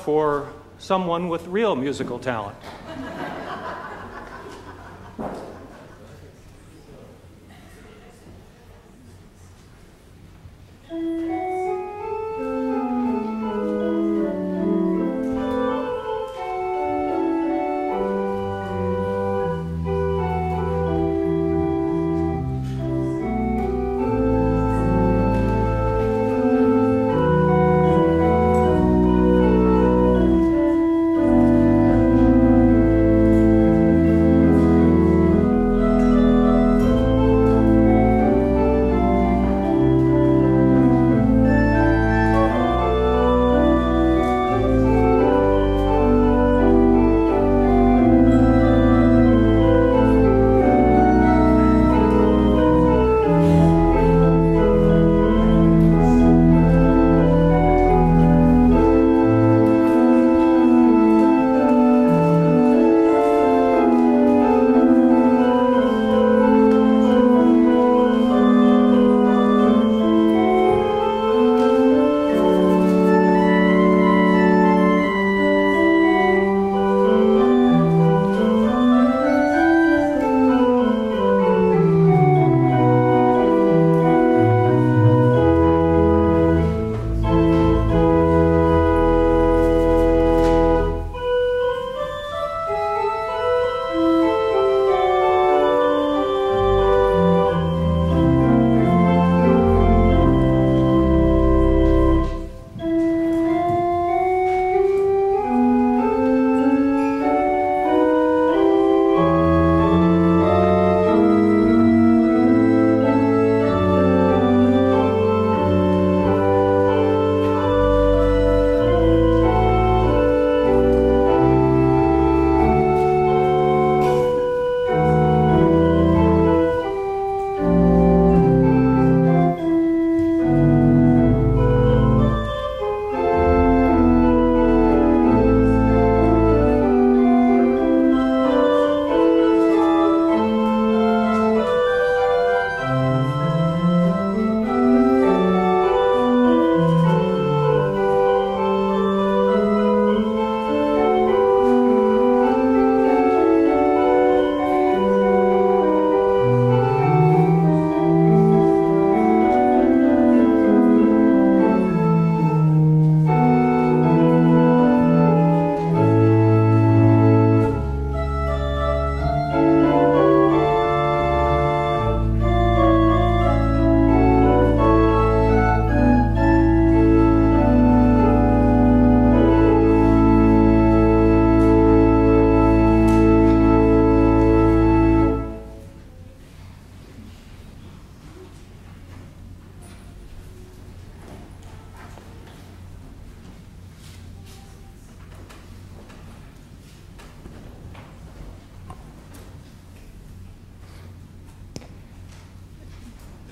for someone with real musical talent.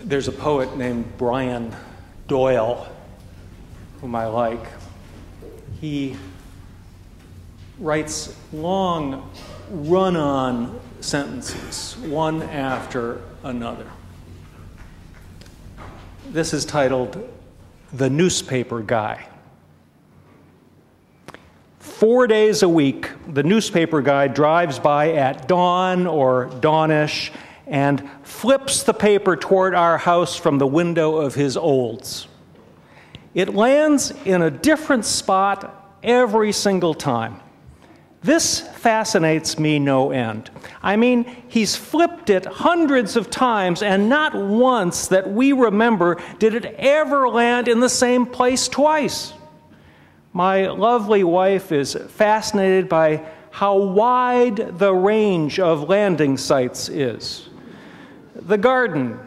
There's a poet named Brian Doyle, whom I like. He writes long run-on sentences, one after another. This is titled, "The Newspaper Guy." 4 days a week, the newspaper guy drives by at dawn or dawnish and flips the paper toward our house from the window of his olds. It lands in a different spot every single time. This fascinates me no end. I mean, he's flipped it hundreds of times, and not once that we remember did it ever land in the same place twice. My lovely wife is fascinated by how wide the range of landing sites is. The garden,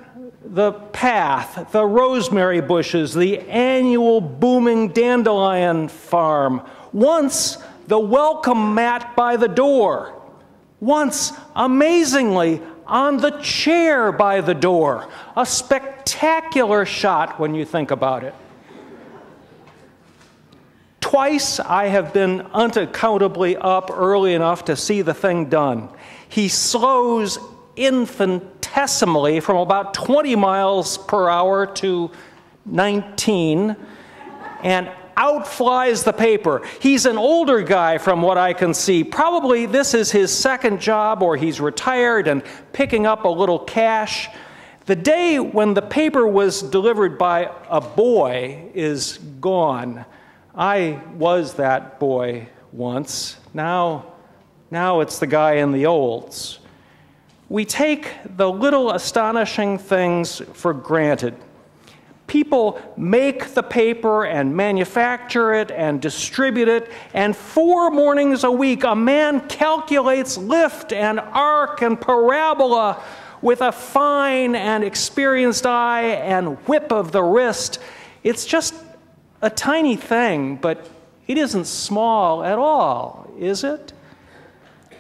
the path, the rosemary bushes, the annual booming dandelion farm. Once, the welcome mat by the door. Once, amazingly, on the chair by the door. A spectacular shot when you think about it. Twice I have been unaccountably up early enough to see the thing done. He slows infinitesimally from about 20 miles per hour to 19, and out flies the paper. He's an older guy from what I can see. Probably this is his second job, or he's retired and picking up a little cash. The day when the paper was delivered by a boy is gone. I was that boy once. Now it's the guy in the olds. We take the little astonishing things for granted. People make the paper and manufacture it and distribute it, and 4 mornings a week a man calculates lift and arc and parabola with a fine and experienced eye and whip of the wrist. It's just a tiny thing, but it isn't small at all, is it?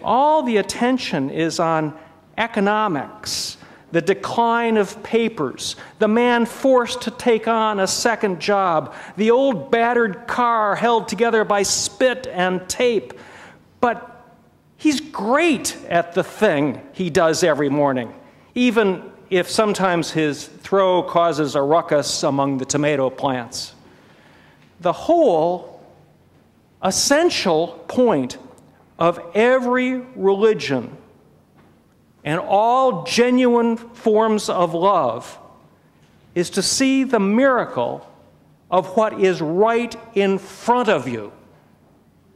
All the attention is on economics, the decline of papers, the man forced to take on a second job, the old battered car held together by spit and tape. But he's great at the thing he does every morning, even if sometimes his throw causes a ruckus among the tomato plants. The whole essential point of every religion and all genuine forms of love is to see the miracle of what is right in front of you.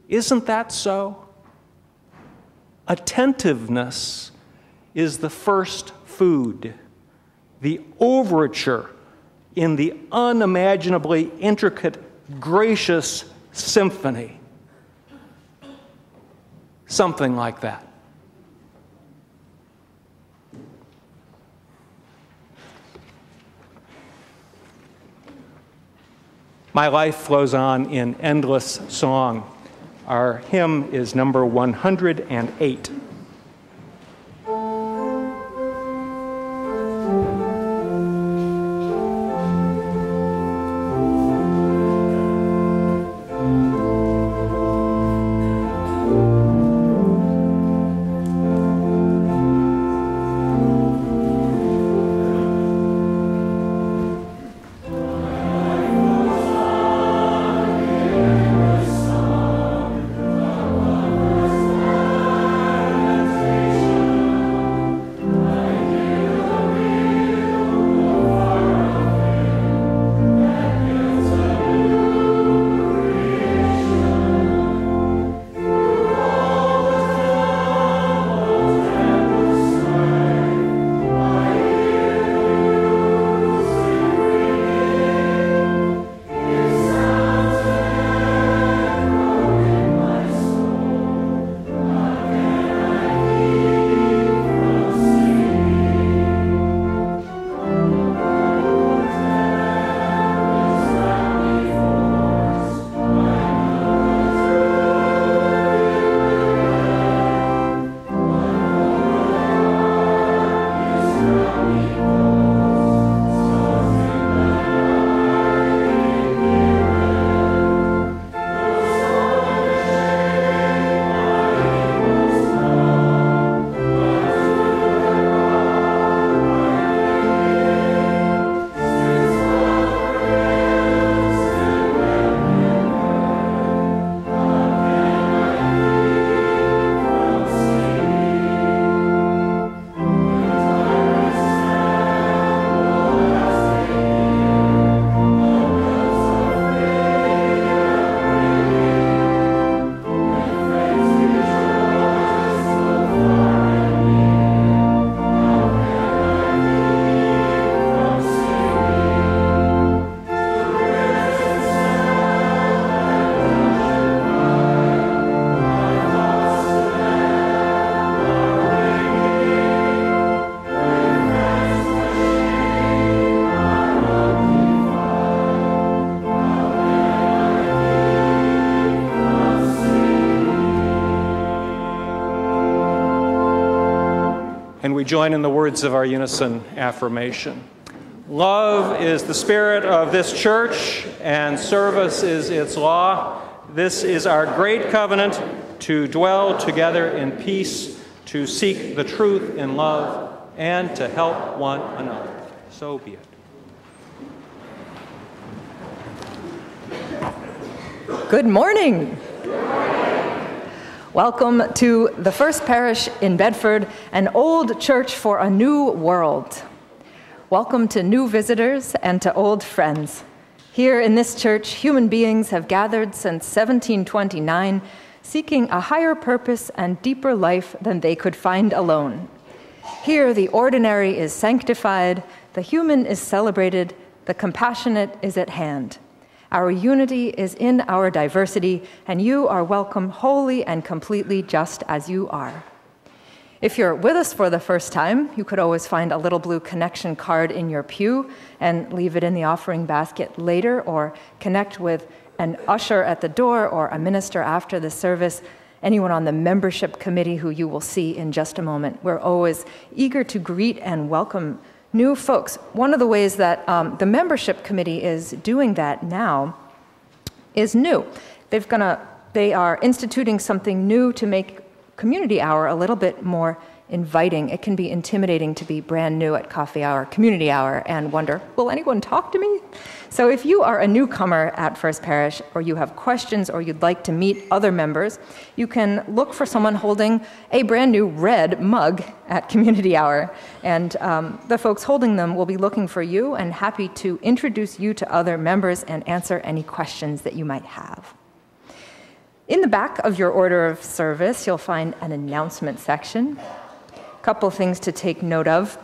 Isn't that so? Attentiveness is the first food, the overture in the unimaginably intricate, gracious symphony. Something like that. My life flows on in endless song. Our hymn is number 108. And we join in the words of our unison affirmation. Love is the spirit of this church, and service is its law. This is our great covenant, to dwell together in peace, to seek the truth in love, and to help one another. So be it. Good morning. Welcome to the First Parish in Bedford, an old church for a new world. Welcome to new visitors and to old friends. Here in this church, human beings have gathered since 1729, seeking a higher purpose and deeper life than they could find alone. Here, the ordinary is sanctified, the human is celebrated, the compassionate is at hand. Our unity is in our diversity, and you are welcome wholly and completely just as you are. If you're with us for the first time, you could always find a little blue connection card in your pew and leave it in the offering basket later, or connect with an usher at the door or a minister after the service, anyone on the membership committee who you will see in just a moment. We're always eager to greet and welcome new folks. One of the ways that the membership committee is doing that now is new. They are instituting something new to make community hour a little bit more inviting. It can be intimidating to be brand new at coffee hour, community hour, and wonder, will anyone talk to me? So if you are a newcomer at First Parish, or you have questions, or you'd like to meet other members, you can look for someone holding a brand new red mug at community hour. And the folks holding them will be looking for you and happy to introduce you to other members and answer any questions that you might have. In the back of your order of service, you'll find an announcement section. A couple things to take note of.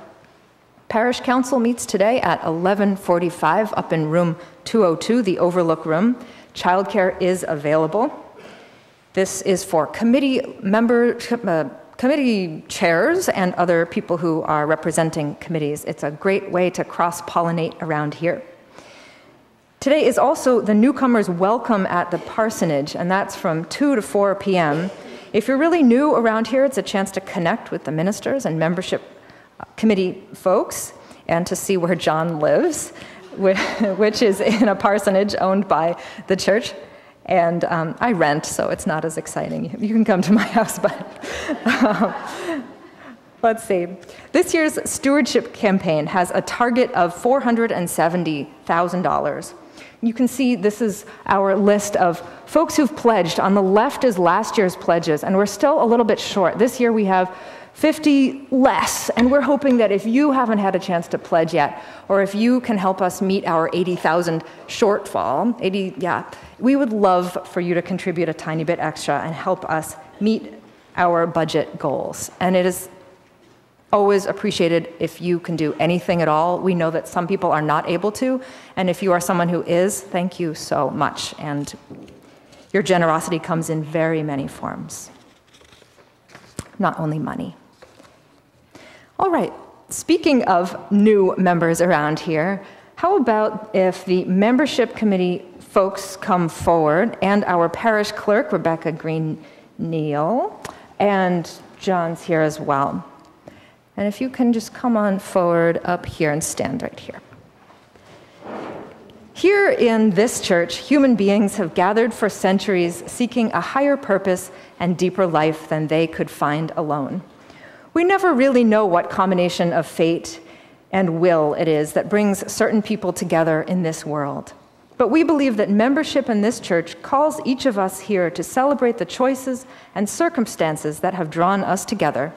Parish Council meets today at 11:45 up in room 202, the Overlook Room. Childcare is available. This is for committee chairs and other people who are representing committees. It's a great way to cross-pollinate around here. Today is also the newcomers' welcome at the parsonage, and that's from 2 to 4 p.m. If you're really new around here, it's a chance to connect with the ministers and membership committee folks and to see where John lives, which is in a parsonage owned by the church. And I rent, so it's not as exciting. You can come to my house, but let's see. This year's stewardship campaign has a target of $470,000. You can see this is our list of folks who've pledged. On the left is last year's pledges, and we're still a little bit short. This year we have 50 less, and we're hoping that if you haven't had a chance to pledge yet, or if you can help us meet our 80,000 shortfall, we would love for you to contribute a tiny bit extra and help us meet our budget goals. And it is always appreciated if you can do anything at all. We know that some people are not able to, and if you are someone who is, thank you so much. And your generosity comes in very many forms, not only money. All right, speaking of new members around here, how about if the membership committee folks come forward, and our parish clerk, Rebecca Green-Neal, and John's here as well. And if you can just come on forward up here and stand right here. Here in this church, human beings have gathered for centuries seeking a higher purpose and deeper life than they could find alone. We never really know what combination of fate and will it is that brings certain people together in this world. But we believe that membership in this church calls each of us here to celebrate the choices and circumstances that have drawn us together,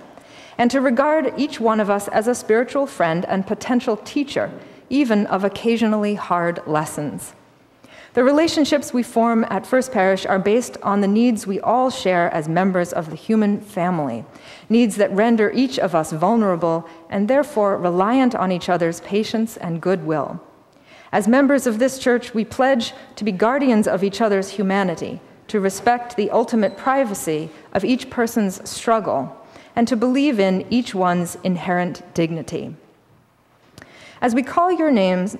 and to regard each one of us as a spiritual friend and potential teacher, even of occasionally hard lessons. The relationships we form at First Parish are based on the needs we all share as members of the human family, needs that render each of us vulnerable and therefore reliant on each other's patience and goodwill. As members of this church, we pledge to be guardians of each other's humanity, to respect the ultimate privacy of each person's struggle, and to believe in each one's inherent dignity. As we call your names,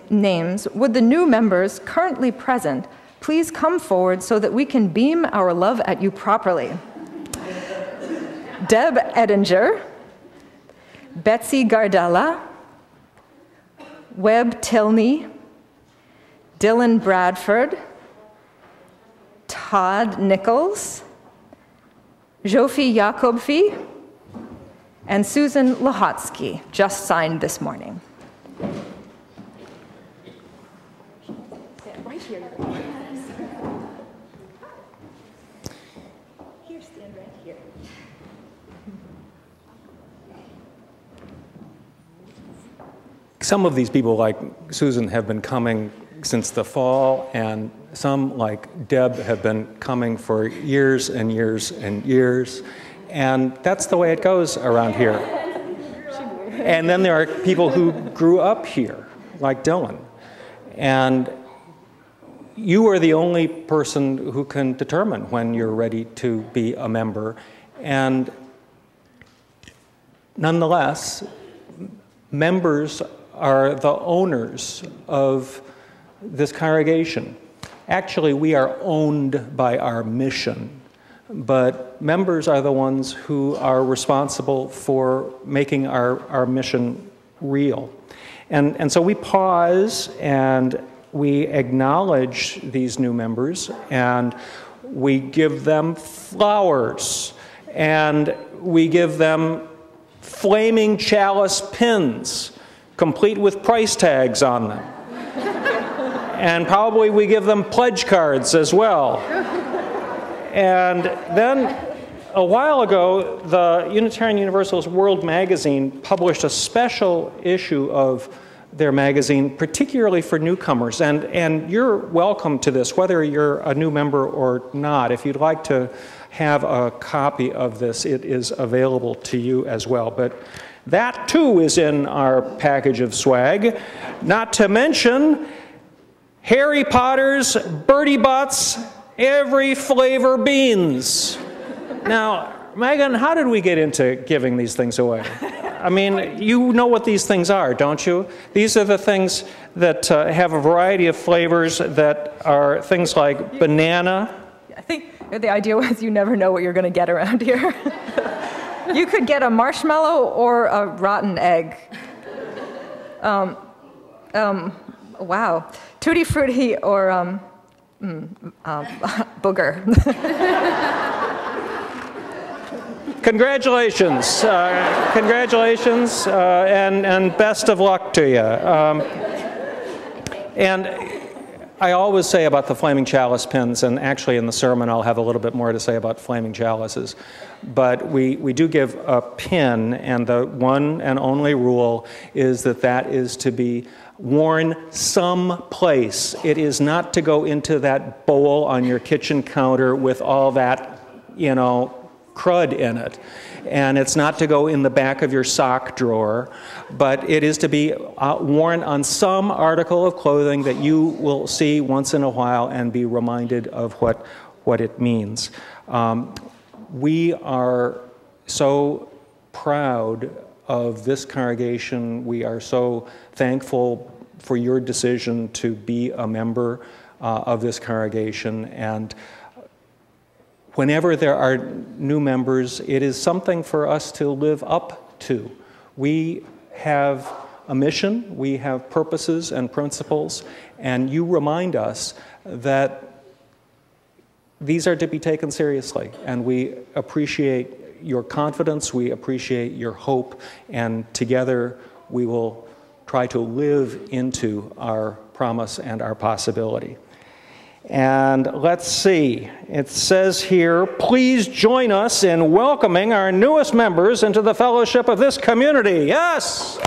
would the new members currently present please come forward so that we can beam our love at you properly? Deb Edinger, Betsy Gardella, Webb Tilney, Dylan Bradford, Todd Nichols, Jofi Jakobfi, and Susan Lahotsky, just signed this morning. Right here. some of these people, like Susan, have been coming since the fall, and some, like Deb, have been coming for years and years and years. And that's the way it goes around here. And then there are people who grew up here, like Dylan. And you are the only person who can determine when you're ready to be a member. And nonetheless, members are the owners of this congregation. Actually, we are owned by our mission, but members are the ones who are responsible for making our mission real. And so we pause and we acknowledge these new members, and we give them flowers, and we give them flaming chalice pins, complete with price tags on them. And probably we give them pledge cards as well. And then a while ago, the Unitarian Universalist World magazine published a special issue of their magazine, particularly for newcomers. And you're welcome to this, whether you're a new member or not. If you'd like to have a copy of this, it is available to you as well. But that too is in our package of swag. Not to mention Harry Potter's Bertie Bott's every flavor beans. Now, Megan, how did we get into giving these things away? I mean, you know what these things are, don't you? These are the things that have a variety of flavors that are things like banana. I think the idea was you never know what you're going to get around here. You could get a marshmallow or a rotten egg. Wow. Tutti Frutti or booger. Congratulations. Congratulations, and best of luck to you. And I always say about the flaming chalice pins, and actually in the sermon I'll have a little bit more to say about flaming chalices, but we do give a pin, and the one and only rule is that that is to be worn someplace. It is not to go into that bowl on your kitchen counter with all that, you know, crud in it. And it's not to go in the back of your sock drawer, but it is to be worn on some article of clothing that you will see once in a while and be reminded of what it means. We are so proud of this congregation. We are so thankful for your decision to be a member of this congregation. And whenever there are new members, it is something for us to live up to. We have a mission, we have purposes and principles, and you remind us that these are to be taken seriously. And we appreciate your confidence, we appreciate your hope, and together we will try to live into our promise and our possibility. And let's see, it says here, please join us in welcoming our newest members into the fellowship of this community. Yes!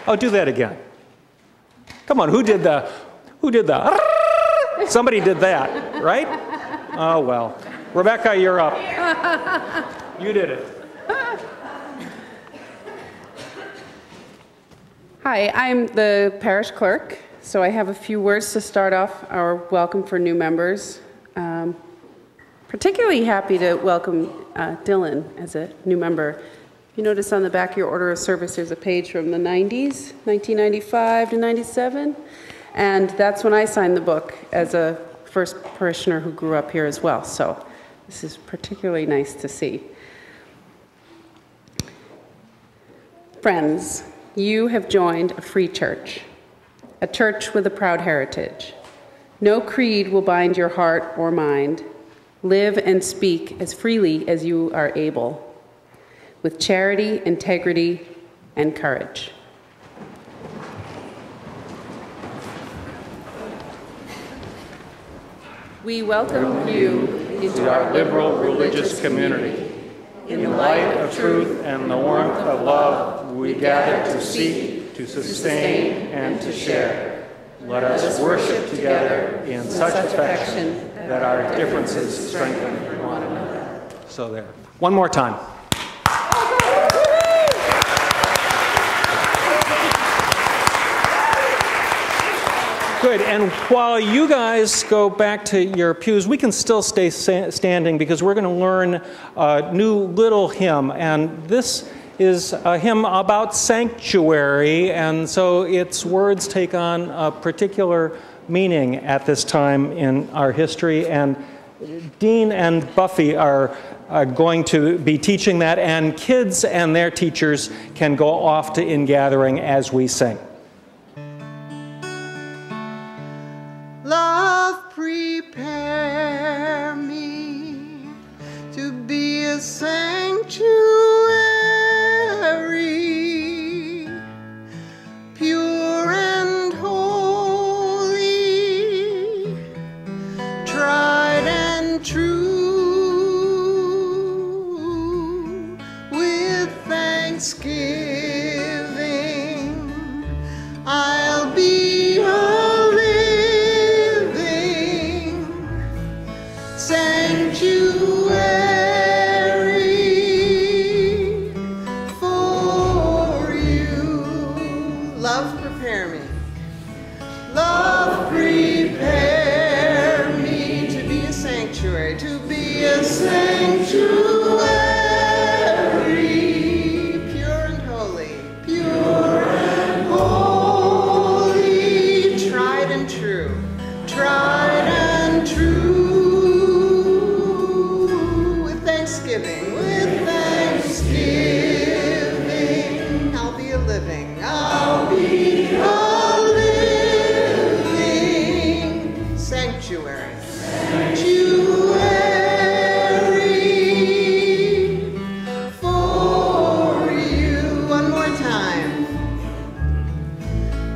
Oh, do that again. Come on, who did the, somebody did that, right? Oh, well. Rebecca, you're up. You did it. Hi, I'm the parish clerk, so I have a few words to start off our welcome for new members. Particularly happy to welcome Dylan as a new member. You notice on the back of your order of service there's a page from the 90s, 1995 to 97, and that's when I signed the book as a first parishioner who grew up here as well, so this is particularly nice to see. Friends, you have joined a free church, a church with a proud heritage. No creed will bind your heart or mind. Live and speak as freely as you are able, with charity, integrity, and courage. We welcome you into our liberal religious community. In the light of truth and the warmth of love, we gather to seek, to sustain, and to share. Let us worship together in such affection that our differences strengthen one another. So there. One more time. Good, and while you guys go back to your pews, we can still stay standing because we're going to learn a new little hymn, and this is a hymn about sanctuary, and so its words take on a particular meaning at this time in our history, and Dean and Buffy are going to be teaching that, and kids and their teachers can go off to ingathering as we sing. Love, prepare me to be a sanctuary, pure and holy, tried and true, with thanksgiving I'll be sanctuary for you. Love, prepare me. Love, prepare me to be a sanctuary, to be a sanctuary, pure and holy, tried and true, tried and true. With thanksgiving, I'll be a living sanctuary, for you. One more time.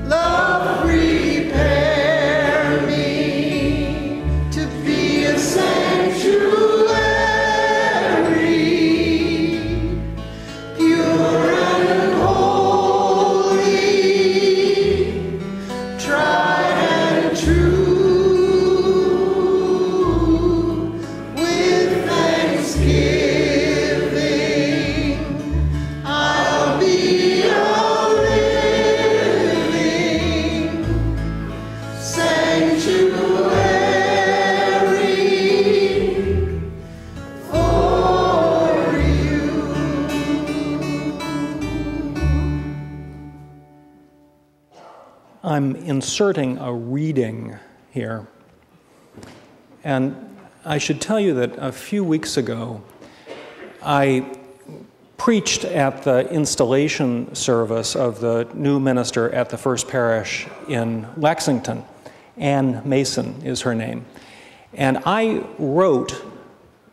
Love, prepare me to be a sanctuary, I'm inserting a reading here. And I should tell you that a few weeks ago, I preached at the installation service of the new minister at the First Parish in Lexington. Ann Mason is her name. And I wrote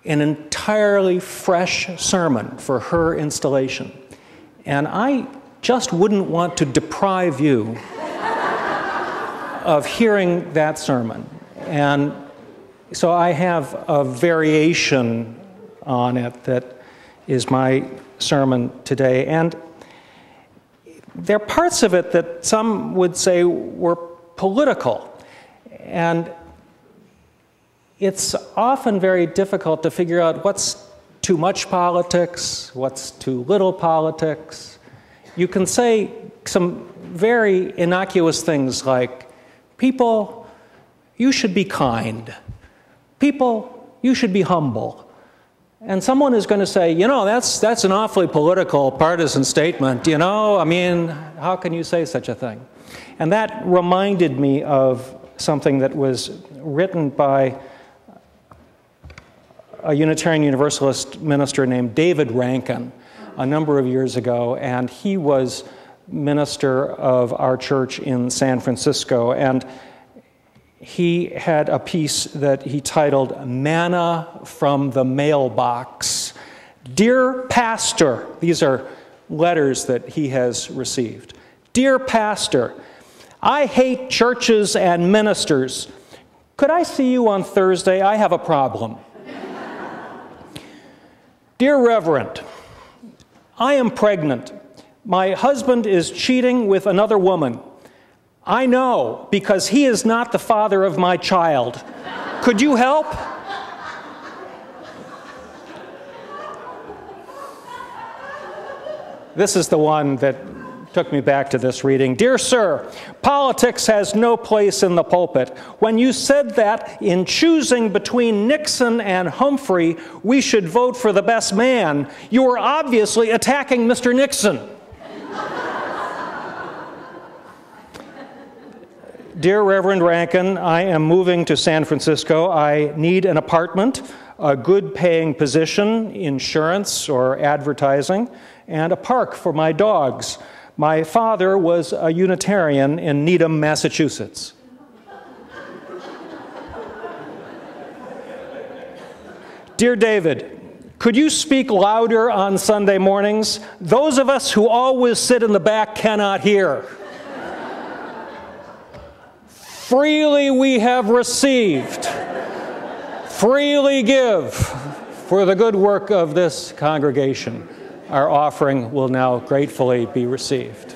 an entirely fresh sermon for her installation. And I just wouldn't want to deprive you of hearing that sermon. And so I have a variation on it that is my sermon today. And there are parts of it that some would say were political. And it's often very difficult to figure out what's too much politics, what's too little politics. You can say some very innocuous things like, people, you should be kind. People, you should be humble. And someone is going to say, you know, that's an awfully political, partisan statement, you know? I mean, how can you say such a thing? And that reminded me of something that was written by a Unitarian Universalist minister named David Rankin a number of years ago, and he was minister of our church in San Francisco, and he had a piece that he titled Manna from the Mailbox. Dear Pastor, these are letters that he has received. Dear Pastor, I hate churches and ministers Could I see you on Thursday? I have a problem. Dear Reverend, I am pregnant. My husband is cheating with another woman. I know, because he is not the father of my child. Could you help? This is the one that took me back to this reading. Dear sir, politics has no place in the pulpit. When you said that in choosing between Nixon and Humphrey, we should vote for the best man, you were obviously attacking Mr. Nixon. Dear Reverend Rankin, I am moving to San Francisco. I need an apartment, a good paying position, insurance or advertising, and a park for my dogs. My father was a Unitarian in Needham, Massachusetts. Dear David, could you speak louder on Sunday mornings? Those of us who always sit in the back cannot hear. Freely we have received, freely give for the good work of this congregation. Our offering will now gratefully be received.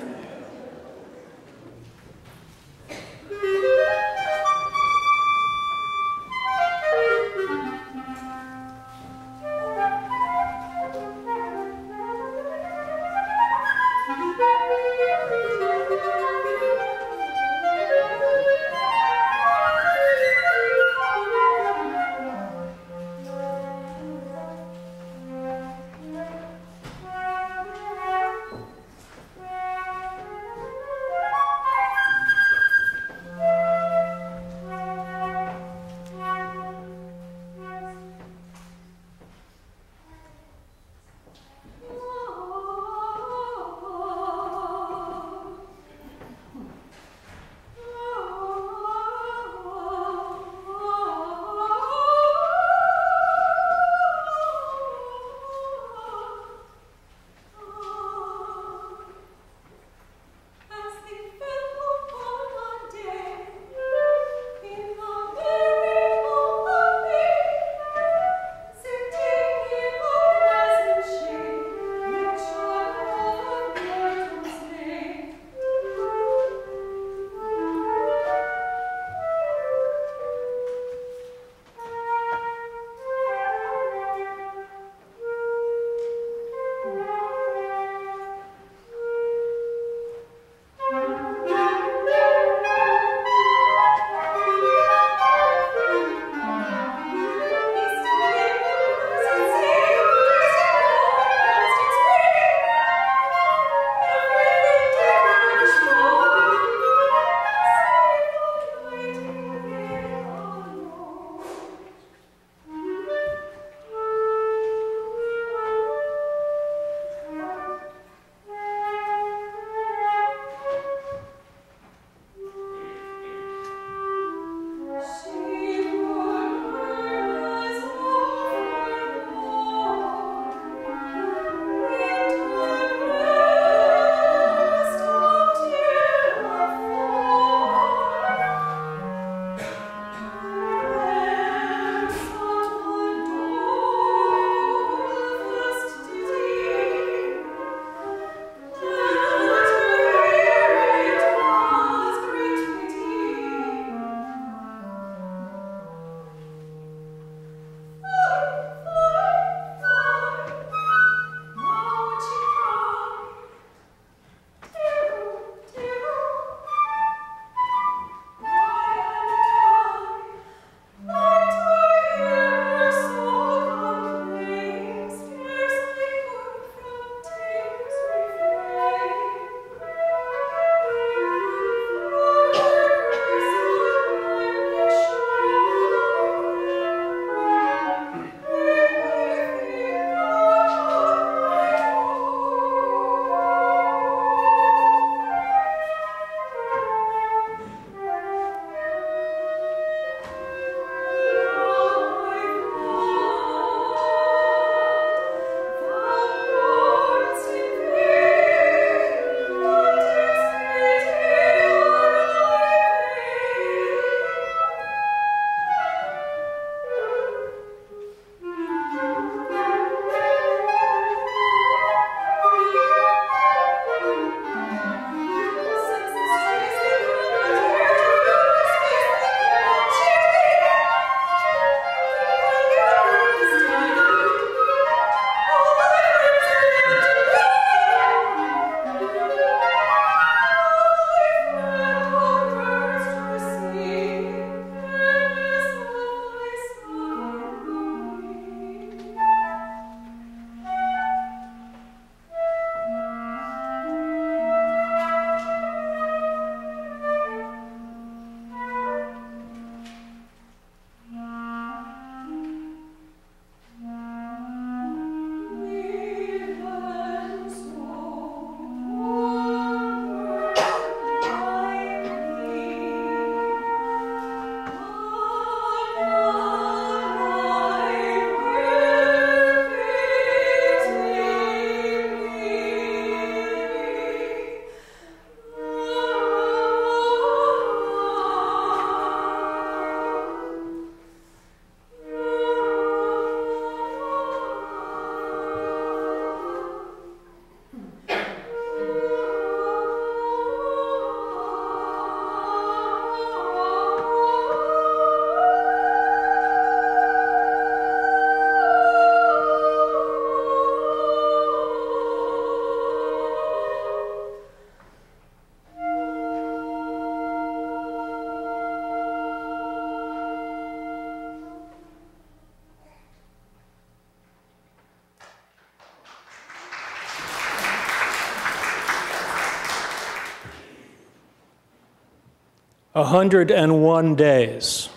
101 days.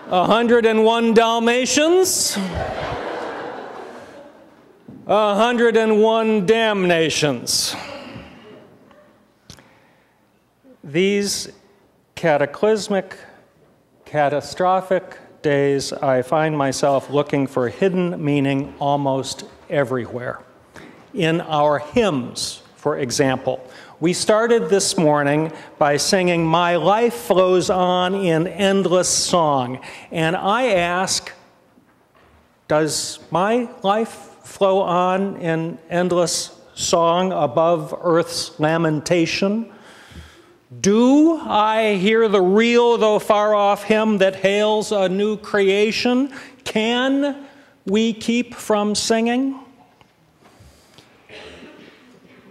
101 Dalmatians. 101 damnations. These cataclysmic, catastrophic days, I find myself looking for hidden meaning almost everywhere. In our hymns, for example. We started this morning by singing, "My life flows on in endless song." And I ask, does my life flow on in endless song above earth's lamentation? Do I hear the real, though far off, hymn that hails a new creation? Can we keep from singing?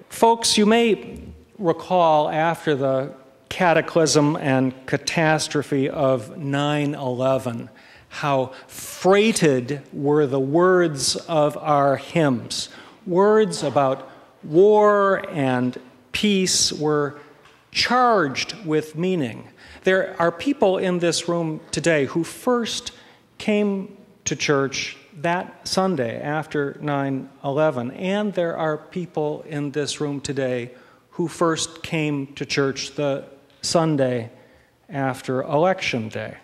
Folks, you may recall after the cataclysm and catastrophe of 9/11 how freighted were the words of our hymns. Words about war and peace were charged with meaning. There are people in this room today who first came to church that Sunday after 9/11, and there are people in this room today who first came to church the Sunday after Election Day.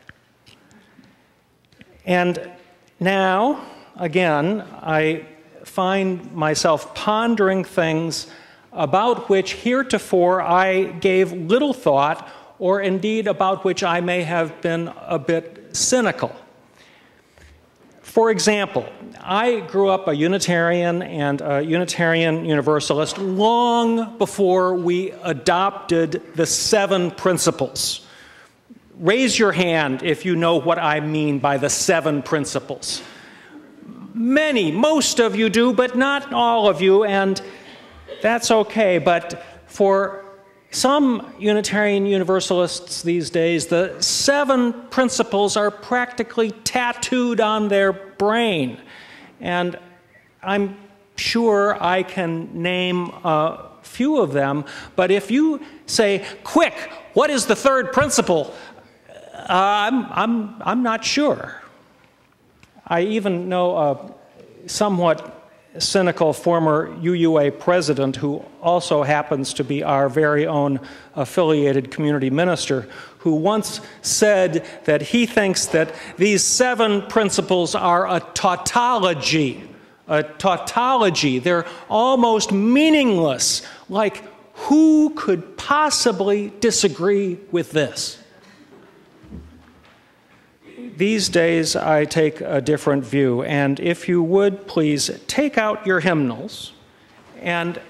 And now, again, I find myself pondering things about which heretofore I gave little thought, or indeed about which I may have been a bit cynical. For example, I grew up a Unitarian and a Unitarian Universalist long before we adopted the 7 principles. Raise your hand if you know what I mean by the 7 principles. Most of you do, but not all of you, and that's okay. But for some Unitarian Universalists these days, the 7 principles are practically tattooed on their brain. And I'm sure I can name a few of them, but if you say, "Quick, what is the 3rd principle?" I'm not sure. I even know a somewhat cynical former UUA president who also happens to be our very own affiliated community minister, who once said that he thinks that these 7 principles are a tautology. A tautology. They're almost meaningless. Like, who could possibly disagree with this? These days, I take a different view, and if you would please take out your hymnals and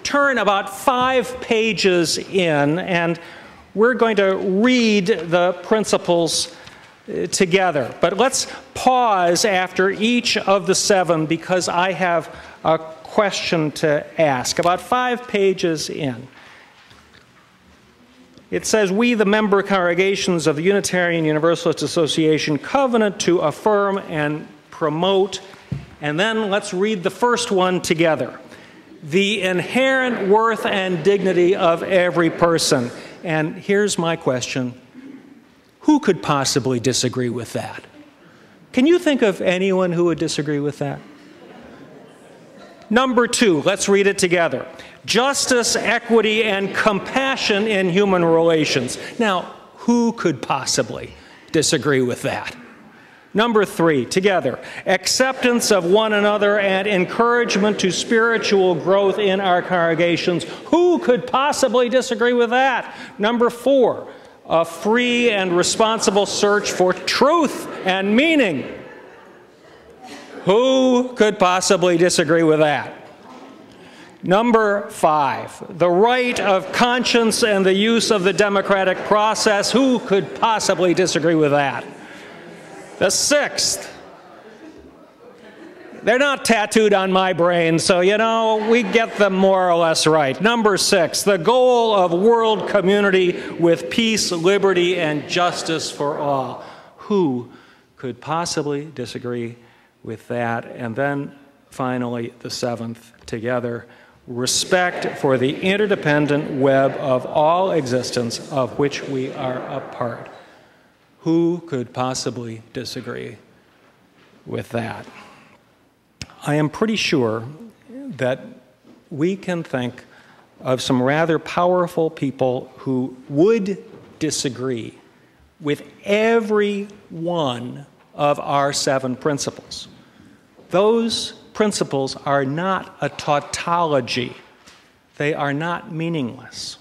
turn about 5 pages in, and we're going to read the principles together. But let's pause after each of the 7 because I have a question to ask. About 5 pages in. It says, "We, the member congregations of the Unitarian Universalist Association, covenant to affirm and promote," and then let's read the first one together, "the inherent worth and dignity of every person." And here's my question. Who could possibly disagree with that? Can you think of anyone who would disagree with that? Number 2, let's read it together. "Justice, equity, and compassion in human relations." Now, who could possibly disagree with that? Number 3, together, "acceptance of one another and encouragement to spiritual growth in our congregations." Who could possibly disagree with that? Number 4, "a free and responsible search for truth and meaning." Who could possibly disagree with that? Number 5, "the right of conscience and the use of the democratic process." Who could possibly disagree with that? The 6th, they're not tattooed on my brain, so, you know, we get them more or less right. Number 6, "the goal of world community with peace, liberty, and justice for all." Who could possibly disagree with that? And then finally, the seventh, together, respect for the interdependent web of all existence of which we are a part. Who could possibly disagree with that? I am pretty sure that we can think of some rather powerful people who would disagree with every one of our 7 principles. Those principles are not a tautology. They are not meaningless.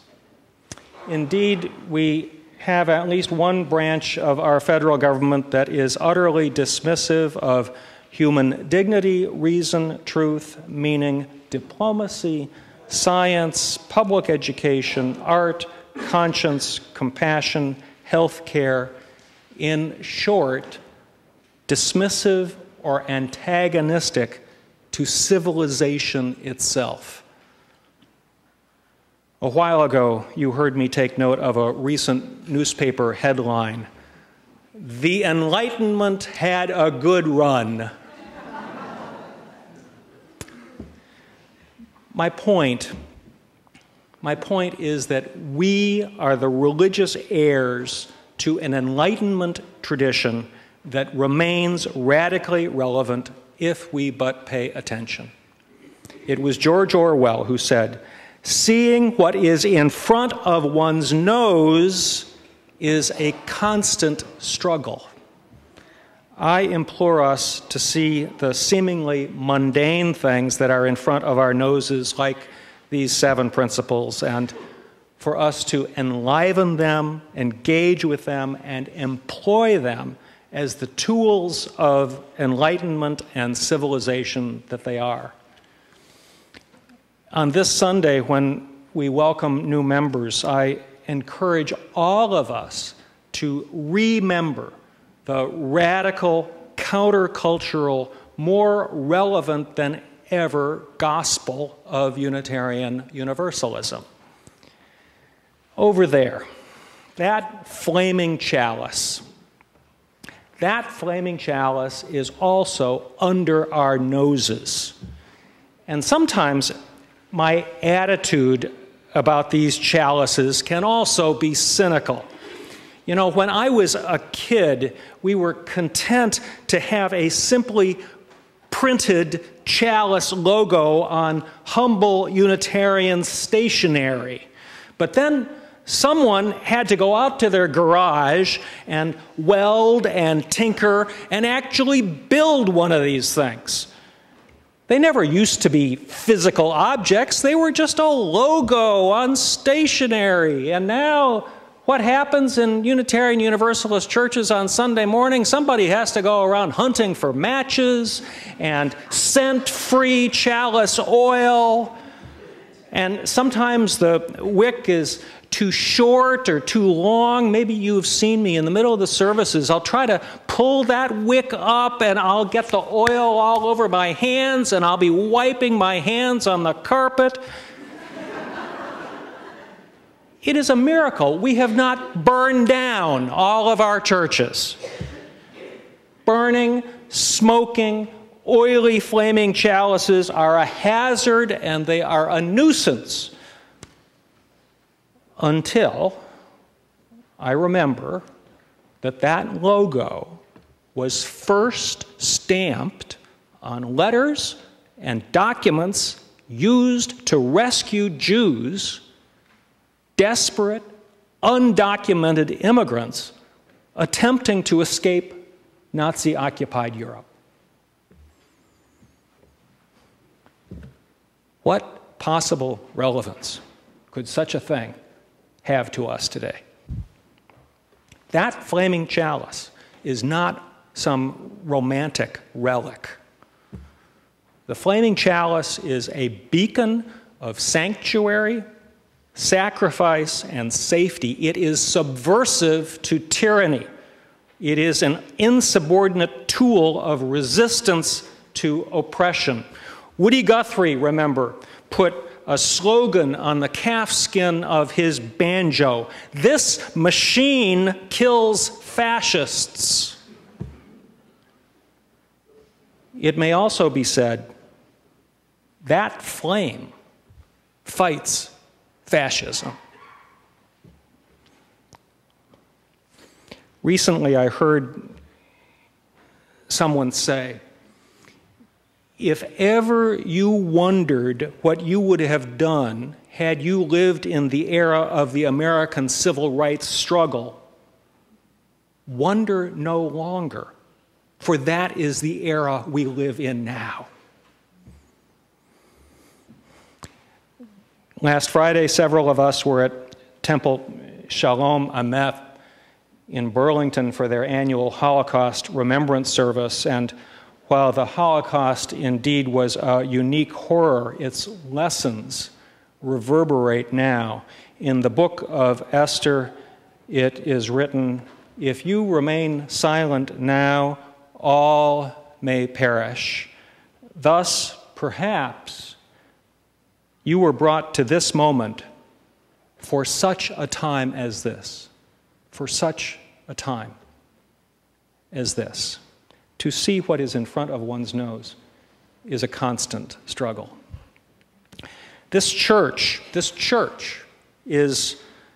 Indeed, we have at least one branch of our federal government that is utterly dismissive of human dignity, reason, truth, meaning, diplomacy, science, public education, art, conscience, compassion, health care. In short, dismissive or antagonistic to civilization itself. A while ago, you heard me take note of a recent newspaper headline. "The Enlightenment had a good run." My point is that we are the religious heirs to an Enlightenment tradition that remains radically relevant if we but pay attention. It was George Orwell who said, "Seeing what is in front of one's nose is a constant struggle." I implore us to see the seemingly mundane things that are in front of our noses, like these 7 principles, and for us to enliven them, engage with them, and employ them as the tools of enlightenment and civilization that they are. On this Sunday, when we welcome new members, I encourage all of us to remember the radical, countercultural, more relevant than ever gospel of Unitarian Universalism. Over there, that flaming chalice is also under our noses. And sometimes my attitude about these chalices can also be cynical. You know, when I was a kid, we were content to have a simply printed chalice logo on humble Unitarian stationery. But then someone had to go out to their garage and weld and tinker and actually build one of these things. They never used to be physical objects. They were just a logo on stationery. And now, what happens in Unitarian Universalist churches on Sunday morning? Somebody has to go around hunting for matches and scent-free chalice oil. And sometimes the wick is too short or too long. Maybe you've seen me in the middle of the services. I'll try to pull that wick up and I'll get the oil all over my hands and I'll be wiping my hands on the carpet. It is a miracle we have not burned down all of our churches. Burning, smoking, oily, flaming chalices are a hazard and they are a nuisance. Until I remember that that logo was first stamped on letters and documents used to rescue Jews, desperate, undocumented immigrants attempting to escape Nazi-occupied Europe. What possible relevance could such a thing have to us today? That flaming chalice is not some romantic relic. The flaming chalice is a beacon of sanctuary, sacrifice, and safety. It is subversive to tyranny. It is an insubordinate tool of resistance to oppression. Woody Guthrie, remember, put a slogan on the calfskin of his banjo: "This machine kills fascists." It may also be said That flame fights fascism. Recently, I heard someone say, if ever you wondered what you would have done had you lived in the era of the American civil rights struggle, wonder no longer, for that is the era we live in now. Last Friday, several of us were at Temple Shalom Ameth in Burlington for their annual Holocaust Remembrance Service, and while the Holocaust indeed was a unique horror, its lessons reverberate now. In the book of Esther, it is written, "If you remain silent now, all may perish." Thus, perhaps, you were brought to this moment for such a time as this, for such a time as this. To see what is in front of one's nose is a constant struggle. This church is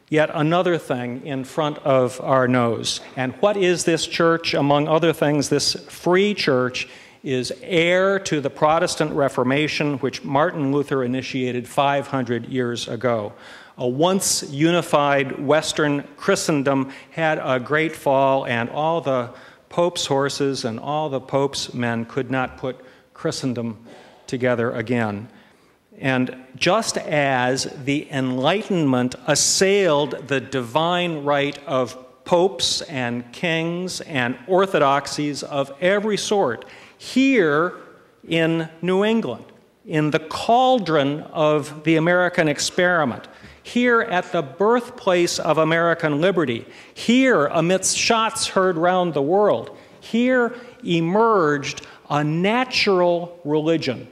yet another thing in front of our nose. And what is this church? Among other things, this free church is heir to the Protestant Reformation, which Martin Luther initiated 500 years ago. A once unified Western Christendom had a great fall, and all the Pope's horses and all the Pope's men could not put Christendom together again. And just as the Enlightenment assailed the divine right of popes and kings and orthodoxies of every sort, here in New England, in the cauldron of the American experiment, here at the birthplace of American liberty, here amidst shots heard round the world, here emerged a natural religion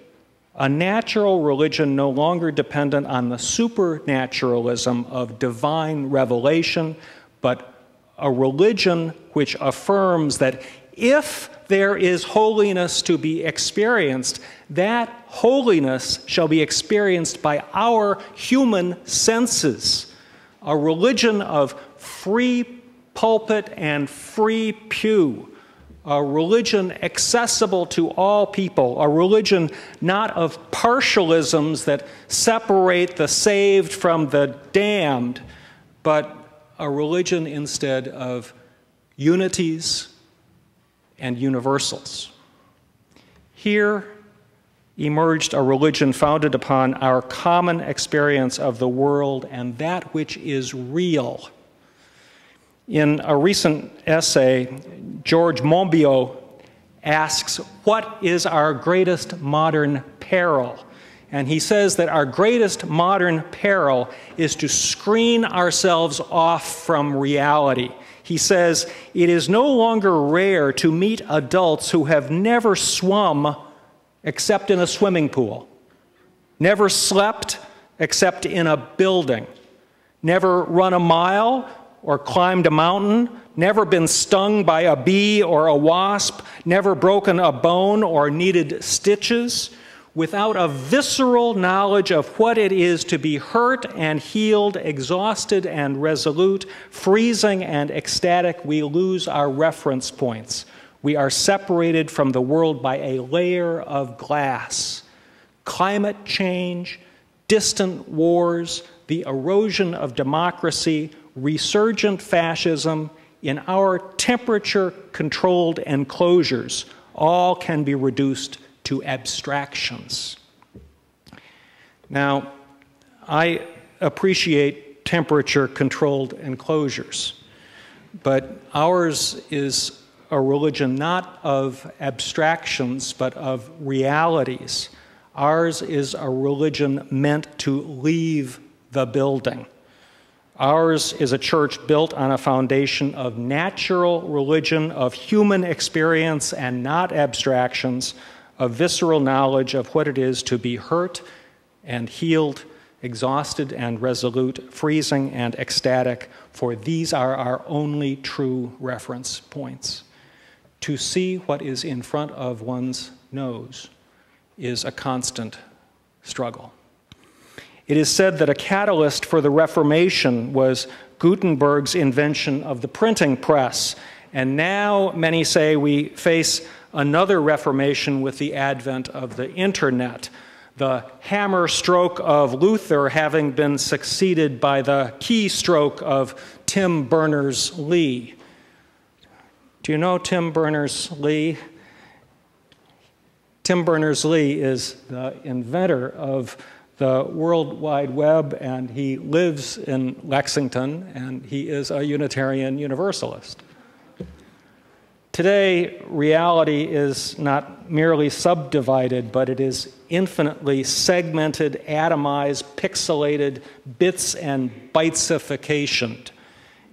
no longer dependent on the supernaturalism of divine revelation, but a religion which affirms that if there is holiness to be experienced, that holiness shall be experienced by our human senses. A religion of free pulpit and free pew. A religion accessible to all people. A religion not of partialisms that separate the saved from the damned, but a religion instead of unities and universals. Here emerged a religion founded upon our common experience of the world and that which is real. In a recent essay, George Monbiot asks, what is our greatest modern peril? And he says that our greatest modern peril is to screen ourselves off from reality. He says, it is no longer rare to meet adults who have never swum except in a swimming pool, never slept except in a building, never run a mile or climbed a mountain, never been stung by a bee or a wasp, never broken a bone or needed stitches, without a visceral knowledge of what it is to be hurt and healed, exhausted and resolute, freezing and ecstatic, we lose our reference points. We are separated from the world by a layer of glass. Climate change, distant wars, the erosion of democracy, resurgent fascism, in our temperature-controlled enclosures, all can be reduced to abstractions. Now, I appreciate temperature-controlled enclosures, but ours is a religion not of abstractions, but of realities. Ours is a religion meant to leave the building. Ours is a church built on a foundation of natural religion, of human experience and not abstractions, of visceral knowledge of what it is to be hurt and healed, exhausted and resolute, freezing and ecstatic, for these are our only true reference points. To see what is in front of one's nose is a constant struggle. It is said that a catalyst for the Reformation was Gutenberg's invention of the printing press, and now many say we face another Reformation with the advent of the internet, the hammer stroke of Luther having been succeeded by the keystroke of Tim Berners-Lee. Do you know Tim Berners-Lee? Tim Berners-Lee is the inventor of the World Wide Web, and he lives in Lexington, and he is a Unitarian Universalist. Today, reality is not merely subdivided, but it is infinitely segmented, atomized, pixelated, bits and bytesificationed.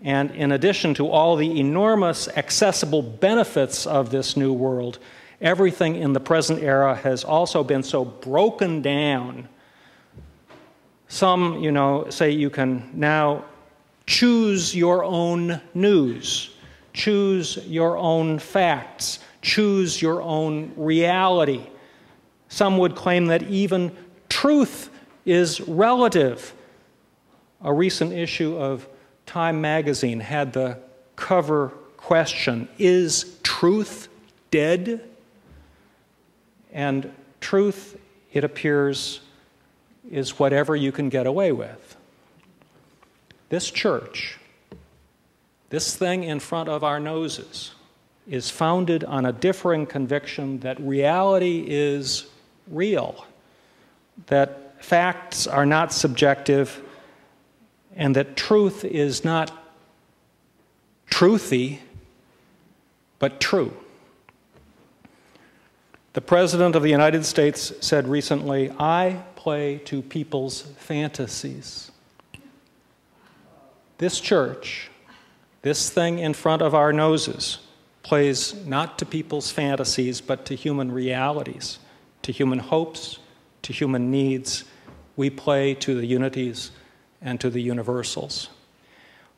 And in addition to all the enormous accessible benefits of this new world, everything in the present era has also been so broken down. Some, say you can now choose your own news, choose your own facts, choose your own reality. Some would claim that even truth is relative. A recent issue of Time magazine had the cover question, "Is truth dead?" And truth, it appears, is whatever you can get away with. This church, this thing in front of our noses, is founded on a differing conviction that reality is real, that facts are not subjective, and that truth is not truthy, but true. The President of the United States said recently, "I play to people's fantasies." This church, this thing in front of our noses, plays not to people's fantasies, but to human realities, to human hopes, to human needs. We play to the unities and to the universals.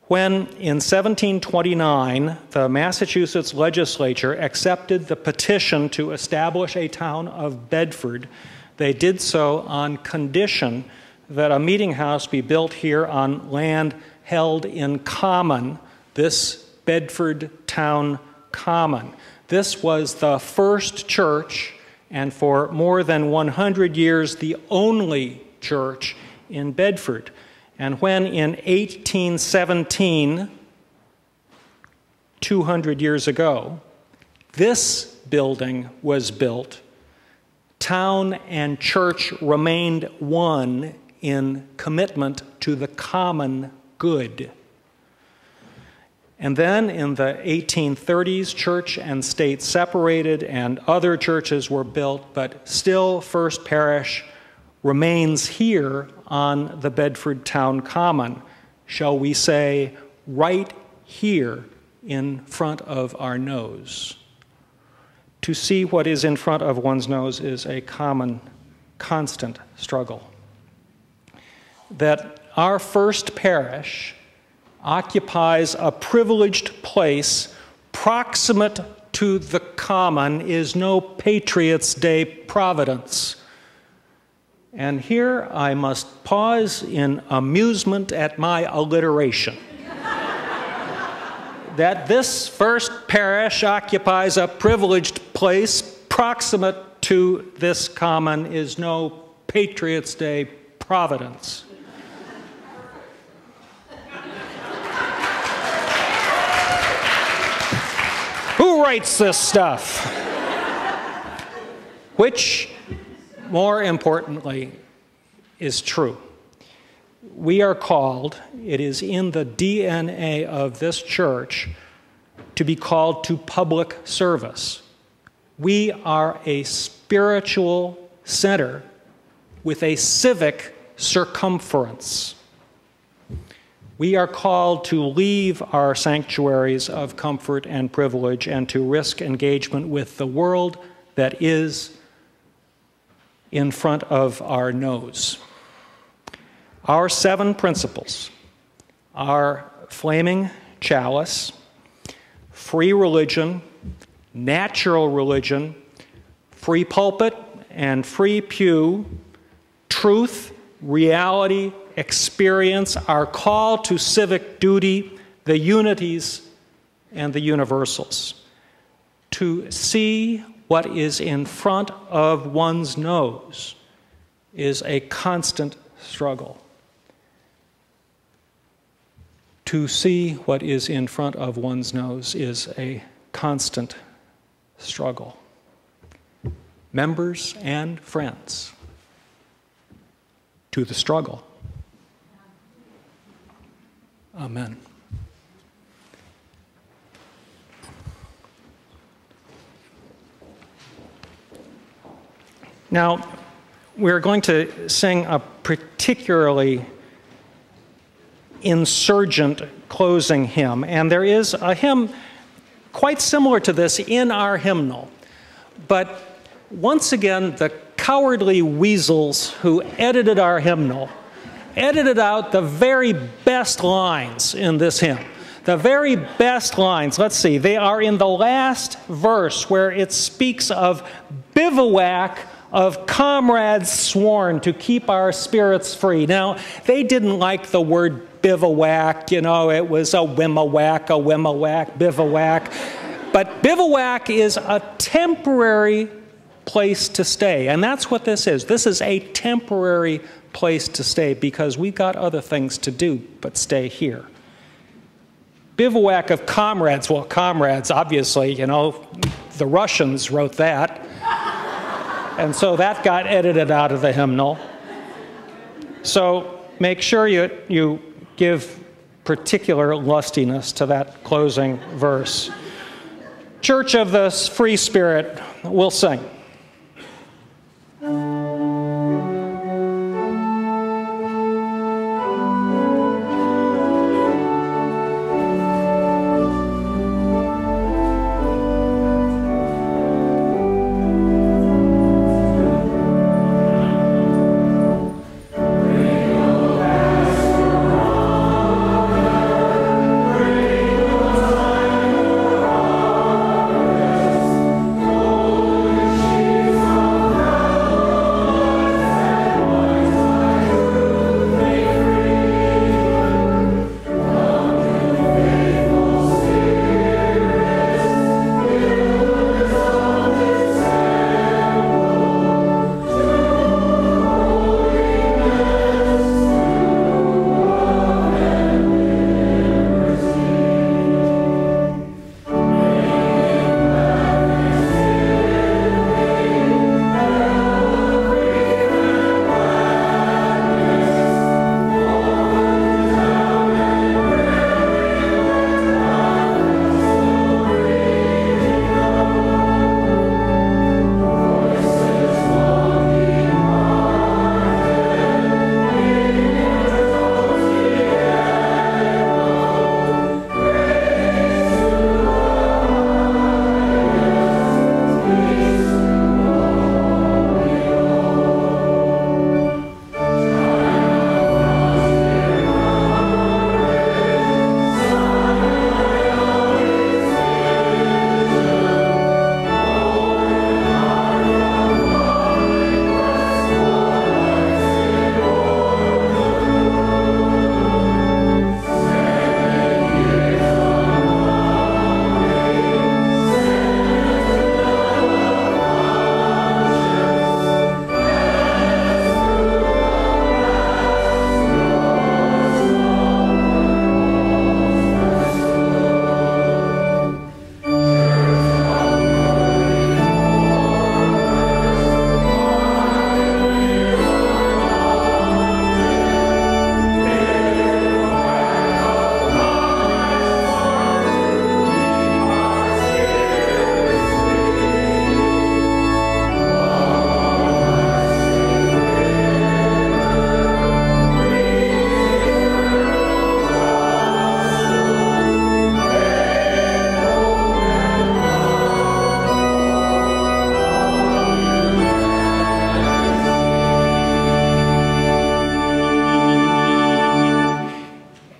When, in 1729, the Massachusetts legislature accepted the petition to establish a town of Bedford, they did so on condition that a meeting house be built here on land held in common, this Bedford Town Common. This was the first church, and for more than 100 years, the only church in Bedford. And when in 1817, 200 years ago, this building was built, town and church remained one in commitment to the common good. And then in the 1830s, church and state separated and other churches were built, but still First Parish remains here on the Bedford Town Common, shall we say, right here in front of our nose. To see what is in front of one's nose is a common, constant struggle. That our first parish occupies a privileged place proximate to the common is no Patriots' Day providence. And here I must pause in amusement at my alliteration. That this first parish occupies a privileged place proximate to this common is no Patriots' Day providence. Who writes this stuff? Which, more importantly, is true. We are called, it is in the DNA of this church, to be called to public service. We are a spiritual center with a civic circumference. We are called to leave our sanctuaries of comfort and privilege and to risk engagement with the world that is in front of our nose. Our 7 principles are flaming chalice, free religion, natural religion, free pulpit and free pew, truth, reality, experience, our call to civic duty, the unities and the universals. To see what is in front of one's nose is a constant struggle. To see what is in front of one's nose is a constant struggle. Members and friends, to the struggle. Amen. Now, we're going to sing a particularly insurgent closing hymn, and there is a hymn quite similar to this in our hymnal. But once again, the cowardly weasels who edited our hymnal edited out the very best lines in this hymn. The very best lines, let's see, they are in the last verse where it speaks of bivouac of comrades sworn to keep our spirits free. Now, they didn't like the word bivouac, you know, it was a whimawhack, bivouac. But bivouac is a temporary place to stay, and that's what this is. This is a temporary place to stay because we've got other things to do but stay here. Bivouac of comrades, well, comrades, obviously, you know, the Russians wrote that. And so that got edited out of the hymnal. So make sure you give particular lustiness to that closing verse. Church of the Free Spirit will sing.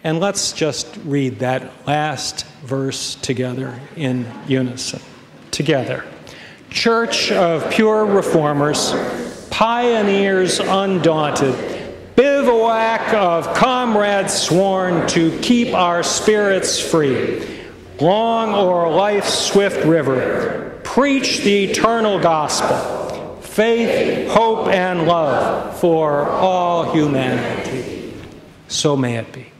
And let's just read that last verse together in unison. Together. Church of pure reformers, pioneers undaunted, bivouac of comrades sworn to keep our spirits free. Long o'er life's swift river, preach the eternal gospel, faith, hope, and love for all humanity. So may it be.